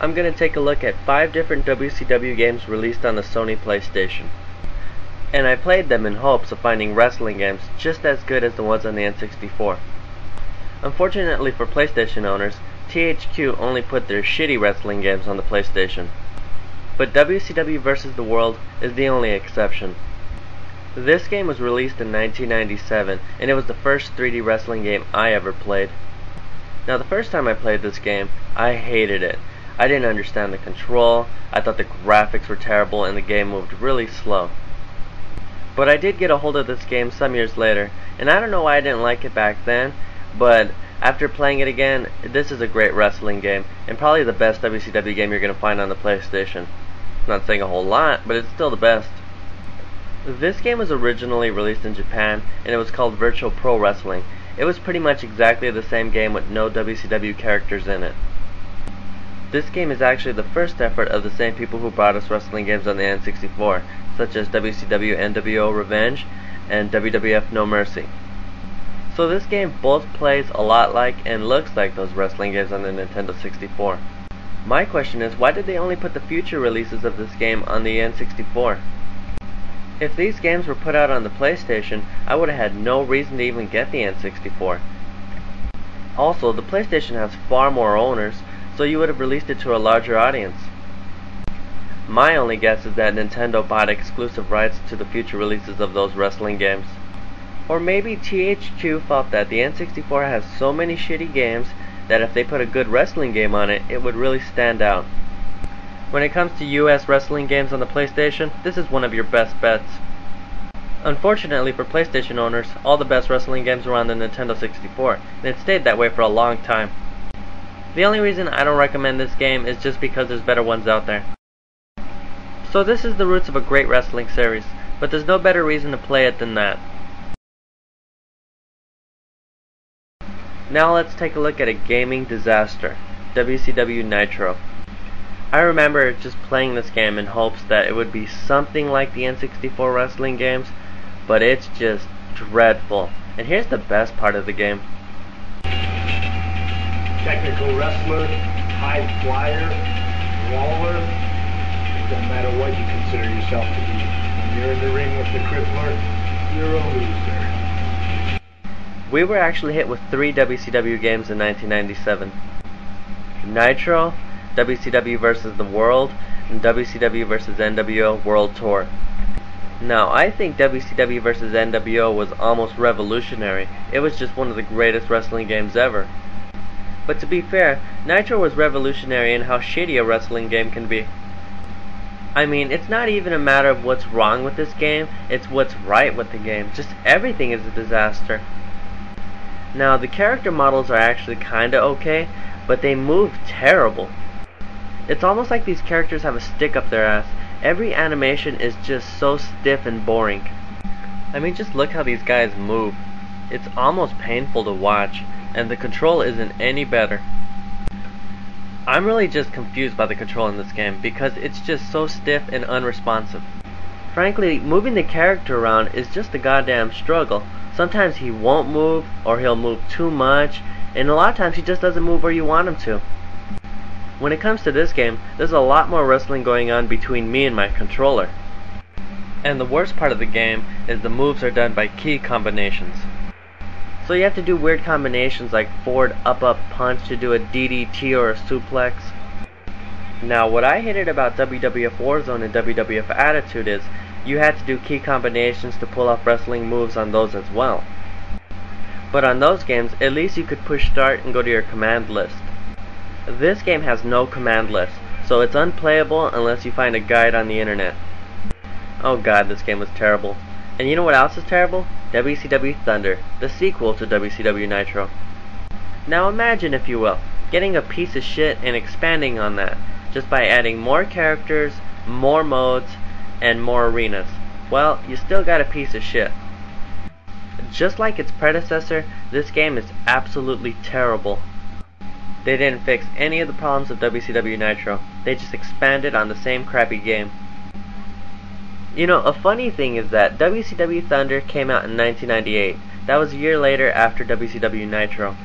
I'm going to take a look at 5 different WCW games released on the Sony PlayStation. And I played them in hopes of finding wrestling games just as good as the ones on the N64. Unfortunately for PlayStation owners, THQ only put their shitty wrestling games on the PlayStation. But WCW vs. the World is the only exception. This game was released in 1997, and it was the first 3D wrestling game I ever played. Now, the first time I played this game, I hated it. I didn't understand the control, I thought the graphics were terrible, and the game moved really slow. But I did get a hold of this game some years later, and I don't know why I didn't like it back then, but after playing it again, this is a great wrestling game, and probably the best WCW game you're going to find on the PlayStation. I'm not saying a whole lot, but it's still the best. This game was originally released in Japan, and it was called Virtual Pro Wrestling. It was pretty much exactly the same game with no WCW characters in it. This game is actually the first effort of the same people who brought us wrestling games on the N64, such as WCW NWO Revenge and WWF No Mercy. So this game both plays a lot like and looks like those wrestling games on the Nintendo 64. My question is, why did they only put the future releases of this game on the N64? If these games were put out on the PlayStation, I would have had no reason to even get the N64. Also, the PlayStation has far more owners, so you would have released it to a larger audience. My only guess is that Nintendo bought exclusive rights to the future releases of those wrestling games. Or maybe THQ felt that the N64 has so many shitty games that if they put a good wrestling game on it, it would really stand out. When it comes to US wrestling games on the PlayStation, this is one of your best bets. Unfortunately for PlayStation owners, all the best wrestling games were on the Nintendo 64, and it stayed that way for a long time. The only reason I don't recommend this game is just because there's better ones out there. So this is the roots of a great wrestling series, but there's no better reason to play it than that. Now let's take a look at a gaming disaster, WCW Nitro. I remember just playing this game in hopes that it would be something like the N64 wrestling games, but it's just dreadful. And here's the best part of the game. Technical wrestler, high flyer, brawler, it doesn't matter what you consider yourself to be. When you're in the ring with the crippler, you're a loser. We were actually hit with 3 WCW games in 1997. Nitro, WCW vs. the World, and WCW vs. NWO World Tour. Now, I think WCW vs. NWO was almost revolutionary. It was just one of the greatest wrestling games ever. But to be fair, Nitro was revolutionary in how shitty a wrestling game can be. I mean, it's not even a matter of what's wrong with this game, it's what's right with the game. Just everything is a disaster. Now, the character models are actually kinda okay, but they move terrible. It's almost like these characters have a stick up their ass. Every animation is just so stiff and boring. I mean, just look how these guys move. It's almost painful to watch, and the control isn't any better. I'm really just confused by the control in this game because it's just so stiff and unresponsive. Frankly, moving the character around is just a goddamn struggle. Sometimes he won't move, or he'll move too much, and a lot of times he just doesn't move where you want him to. When it comes to this game, there's a lot more wrestling going on between me and my controller. And the worst part of the game is the moves are done by key combinations. So you have to do weird combinations like forward up punch to do a DDT or a suplex. Now, what I hated about WWF Warzone and WWF Attitude is you had to do key combinations to pull off wrestling moves on those as well. But on those games, at least you could push start and go to your command list. This game has no command list, so it's unplayable unless you find a guide on the internet. Oh god, this game was terrible. And you know what else is terrible? WCW Thunder, the sequel to WCW Nitro. Now imagine, if you will, getting a piece of shit and expanding on that, just by adding more characters, more modes, and more arenas. Well, you still got a piece of shit. Just like its predecessor, this game is absolutely terrible. They didn't fix any of the problems of WCW Nitro. They just expanded on the same crappy game. You know, a funny thing is that WCW Thunder came out in 1998. That was a year later after WCW Nitro.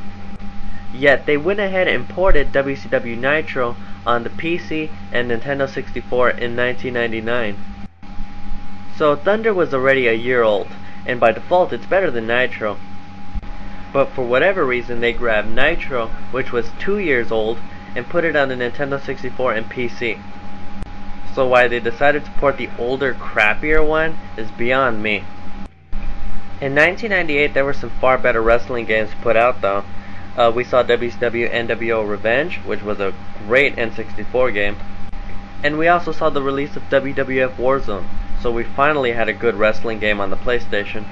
Yet they went ahead and ported WCW Nitro on the PC and Nintendo 64 in 1999. So Thunder was already a year old, and by default it's better than Nitro. But for whatever reason they grabbed Nitro, which was 2 years old, and put it on the Nintendo 64 and PC. So why they decided to port the older, crappier one is beyond me. In 1998 there were some far better wrestling games put out though. We saw WCW NWO Revenge, which was a great N64 game. And we also saw the release of WWF Warzone, so we finally had a good wrestling game on the PlayStation.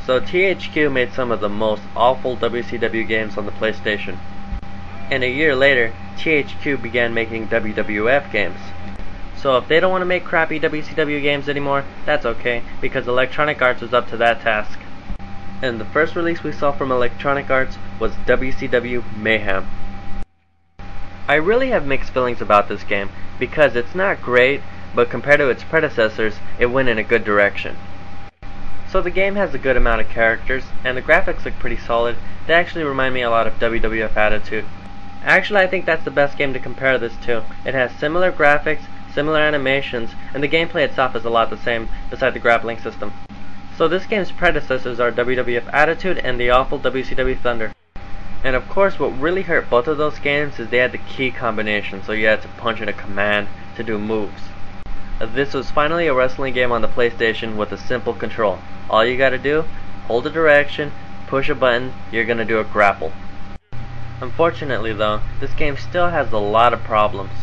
So THQ made some of the most awful WCW games on the PlayStation. And a year later, THQ began making WWF games. So if they don't want to make crappy WCW games anymore, that's okay, because Electronic Arts was up to that task. And the first release we saw from Electronic Arts was WCW Mayhem. I really have mixed feelings about this game, because it's not great, but compared to its predecessors, it went in a good direction. So the game has a good amount of characters, and the graphics look pretty solid. They actually remind me a lot of WWF Attitude. Actually, I think that's the best game to compare this to. It has similar graphics, similar animations, and the gameplay itself is a lot the same, besides the grappling system. So this game's predecessors are WWF Attitude and the awful WCW Thunder. And of course what really hurt both of those games is they had the key combination, so you had to punch in a command to do moves. This was finally a wrestling game on the PlayStation with a simple control. All you gotta do, hold a direction, push a button, you're gonna do a grapple. Unfortunately though, this game still has a lot of problems.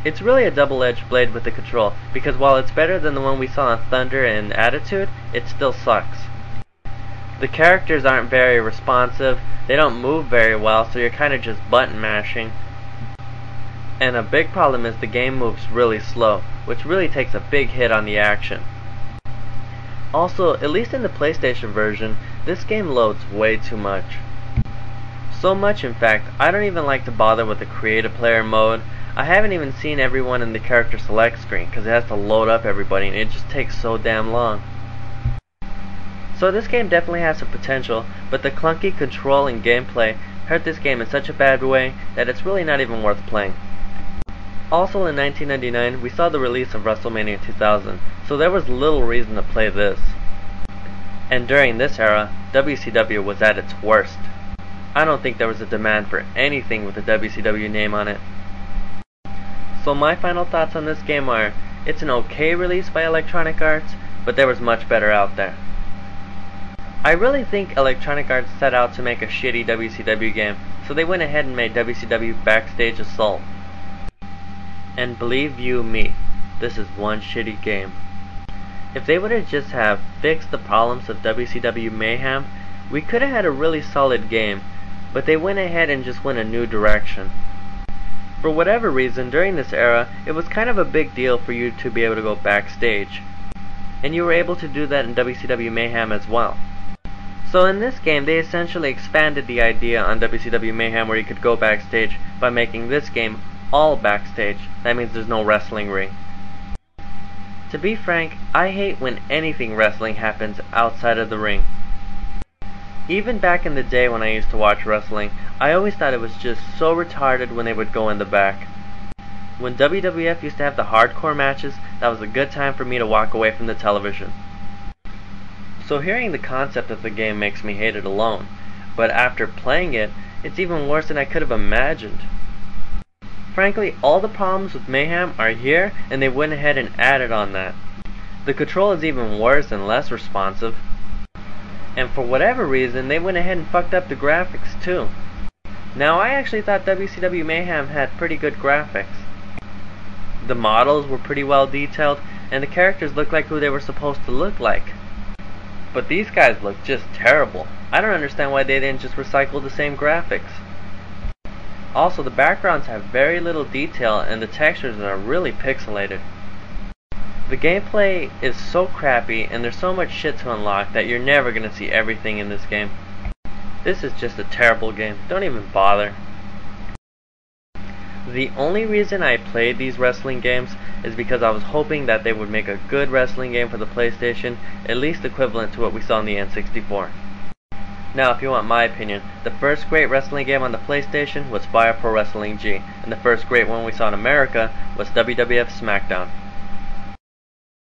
It's really a double-edged blade with the control, because while it's better than the one we saw in Thunder and Attitude, it still sucks. The characters aren't very responsive, they don't move very well, so you're kinda just button mashing. And a big problem is the game moves really slow, which really takes a big hit on the action. Also, at least in the PlayStation version, this game loads way too much. So much in fact, I don't even like to bother with the creative player mode. I haven't even seen everyone in the character select screen because it has to load up everybody and it just takes so damn long. So this game definitely has some potential, but the clunky control and gameplay hurt this game in such a bad way that it's really not even worth playing. Also in 1999 we saw the release of WrestleMania 2000, so there was little reason to play this. And during this era, WCW was at its worst. I don't think there was a demand for anything with the WCW name on it. So my final thoughts on this game are, it's an okay release by Electronic Arts, but there was much better out there. I really think Electronic Arts set out to make a shitty WCW game, so they went ahead and made WCW Backstage Assault. And believe you me, this is one shitty game. If they would have just have fixed the problems of WCW Mayhem, we could have had a really solid game, but they went ahead and just went a new direction. For whatever reason, during this era, it was kind of a big deal for you to be able to go backstage. And you were able to do that in WCW Mayhem as well. So in this game, they essentially expanded the idea on WCW Mayhem where you could go backstage by making this game all backstage. That means there's no wrestling ring. To be frank, I hate when anything wrestling happens outside of the ring. Even back in the day when I used to watch wrestling, I always thought it was just so retarded when they would go in the back. When WWF used to have the hardcore matches, that was a good time for me to walk away from the television. So hearing the concept of the game makes me hate it alone, but after playing it, it's even worse than I could have imagined. Frankly, all the problems with Mayhem are here, and they went ahead and added on that. The control is even worse and less responsive. And for whatever reason, they went ahead and fucked up the graphics too. Now, I actually thought WCW Mayhem had pretty good graphics. The models were pretty well detailed, and the characters looked like who they were supposed to look like. But these guys look just terrible. I don't understand why they didn't just recycle the same graphics. Also, the backgrounds have very little detail, and the textures are really pixelated. The gameplay is so crappy, and there's so much shit to unlock that you're never gonna see everything in this game. This is just a terrible game. Don't even bother. The only reason I played these wrestling games is because I was hoping that they would make a good wrestling game for the PlayStation, at least equivalent to what we saw in the N64. Now, if you want my opinion, the first great wrestling game on the PlayStation was Fire Pro Wrestling G, and the first great one we saw in America was WWF SmackDown.